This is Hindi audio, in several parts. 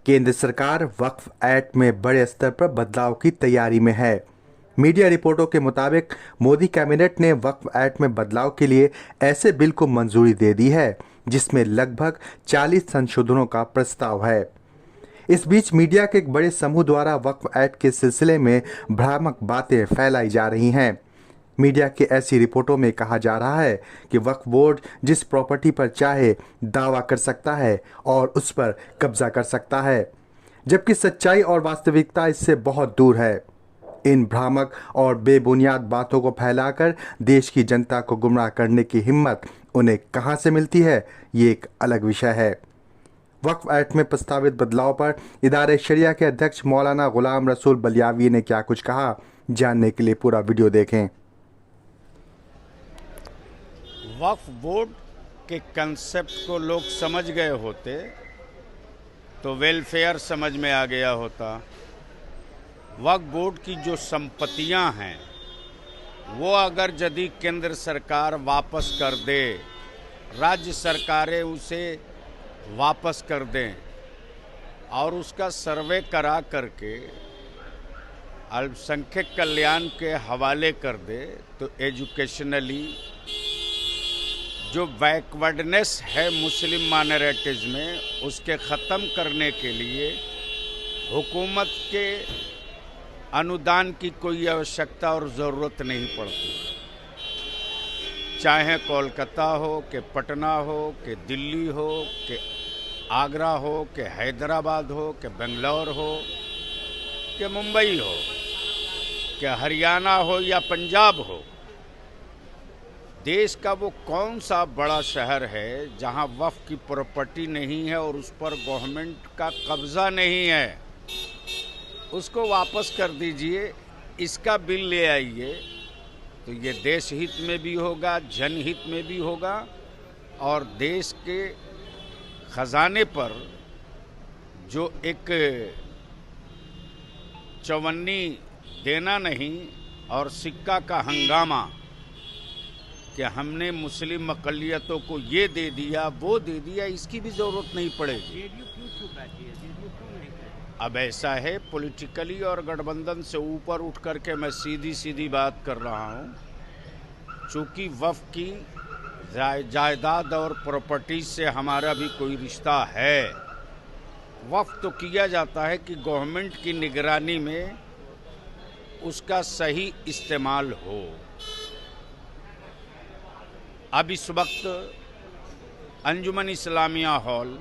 केंद्र सरकार वक्फ एक्ट में बड़े स्तर पर बदलाव की तैयारी में है। मीडिया रिपोर्टों के मुताबिक मोदी कैबिनेट ने वक्फ एक्ट में बदलाव के लिए ऐसे बिल को मंजूरी दे दी है जिसमें लगभग 40 संशोधनों का प्रस्ताव है। इस बीच मीडिया के एक बड़े समूह द्वारा वक्फ एक्ट के सिलसिले में भ्रामक बातें फैलाई जा रही हैं। मीडिया की ऐसी रिपोर्टों में कहा जा रहा है कि वक्फ बोर्ड जिस प्रॉपर्टी पर चाहे दावा कर सकता है और उस पर कब्जा कर सकता है, जबकि सच्चाई और वास्तविकता इससे बहुत दूर है। इन भ्रामक और बेबुनियाद बातों को फैलाकर देश की जनता को गुमराह करने की हिम्मत उन्हें कहां से मिलती है, ये एक अलग विषय है। वक्फ एक्ट में प्रस्तावित बदलाव पर इदारे शरिया के अध्यक्ष मौलाना गुलाम रसूल बलियावी ने क्या कुछ कहा, जानने के लिए पूरा वीडियो देखें। वक्फ बोर्ड के कंसेप्ट को लोग समझ गए होते तो वेलफेयर समझ में आ गया होता। वक्फ बोर्ड की जो संपत्तियां हैं वो अगर यदि केंद्र सरकार वापस कर दे, राज्य सरकारें उसे वापस कर दें और उसका सर्वे करा करके अल्पसंख्यक कल्याण के हवाले कर दे, तो एजुकेशनली जो बैकवर्डनेस है मुस्लिम माइनॉरिटीज़ में, उसके ख़त्म करने के लिए हुकूमत के अनुदान की कोई आवश्यकता और ज़रूरत नहीं पड़ती। चाहे कोलकाता हो कि पटना हो कि दिल्ली हो कि आगरा हो कि हैदराबाद हो कि बेंगलोर हो कि मुंबई हो कि हरियाणा हो या पंजाब हो, देश का वो कौन सा बड़ा शहर है जहां वक्फ की प्रॉपर्टी नहीं है और उस पर गवर्नमेंट का कब्जा नहीं है, उसको वापस कर दीजिए, इसका बिल ले आइए, तो ये देश हित में भी होगा, जनहित में भी होगा और देश के खजाने पर जो एक चवन्नी देना नहीं और सिक्का का हंगामा कि हमने मुस्लिम अक़लियतों को ये दे दिया वो दे दिया, इसकी भी ज़रूरत नहीं पड़ेगी। अब ऐसा है, पॉलिटिकली और गठबंधन से ऊपर उठ करके मैं सीधी सीधी बात कर रहा हूँ। चूँकि वक्फ की जायदाद और प्रॉपर्टी से हमारा भी कोई रिश्ता है, वक्फ तो किया जाता है कि गवर्नमेंट की निगरानी में उसका सही इस्तेमाल हो। अब इस वक्त अंजुमन इस्लामिया हॉल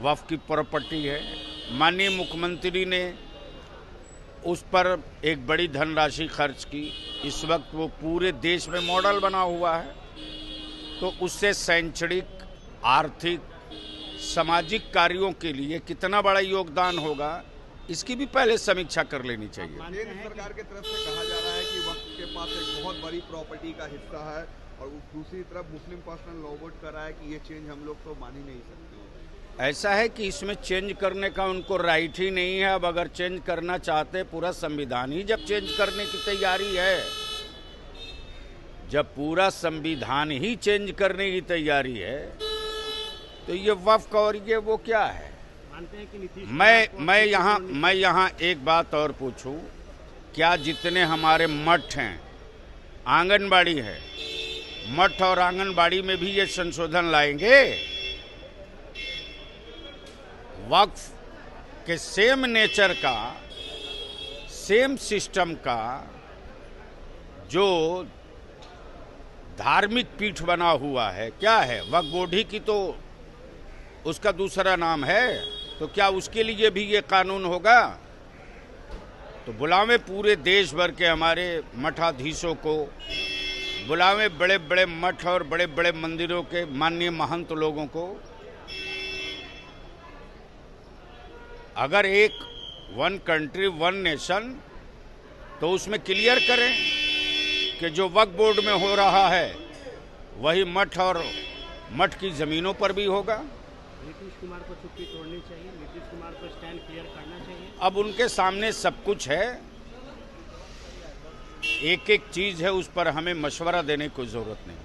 वक्फ की प्रॉपर्टी है। माननीय मुख्यमंत्री ने उस पर एक बड़ी धनराशि खर्च की। इस वक्त वो पूरे देश में मॉडल बना हुआ है, तो उससे शैक्षणिक, आर्थिक, सामाजिक कार्यों के लिए कितना बड़ा योगदान होगा, इसकी भी पहले समीक्षा कर लेनी चाहिए। केंद्र सरकार की तरफ से कहा जा रहा है कि वक्फ के पास एक बहुत बड़ी प्रॉपर्टी का हिस्सा है और दूसरी तरफ मुस्लिम पर्सनल लॉ बोर्ड कर रहा है कि ये चेंज हम लोग तो मान ही नहीं सकते। ऐसा है कि इसमें चेंज करने का उनको राइट ही नहीं है। अब अगर चेंज करना चाहते, पूरा संविधान ही जब चेंज करने की तैयारी है, जब पूरा संविधान ही चेंज करने की तैयारी है, तो ये वक्फ और ये वो क्या है? मैं यहाँ एक बात और पूछूं, क्या जितने हमारे मठ हैं, आंगनबाड़ी है, मठ और आंगनबाड़ी में भी ये संशोधन लाएंगे? वक्फ के सेम नेचर का, सेम सिस्टम का जो धार्मिक पीठ बना हुआ है, क्या है? वक्फ बोर्ड ही की तो उसका दूसरा नाम है, तो क्या उसके लिए भी ये कानून होगा? तो बुलावे पूरे देश भर के हमारे मठाधीशों को, बुलावे बड़े बड़े मठ और बड़े बड़े मंदिरों के माननीय महंत लोगों को। अगर एक वन कंट्री वन नेशन, तो उसमें क्लियर करें कि जो वक्फ बोर्ड में हो रहा है वही मठ और मठ की ज़मीनों पर भी होगा। नीतीश कुमार को चुप्पी तोड़नी चाहिए, नीतीश कुमार को स्टैंड क्लियर करना चाहिए। अब उनके सामने सब कुछ है, एक एक चीज़ है, उस पर हमें मशवरा देने की कोई ज़रूरत नहीं।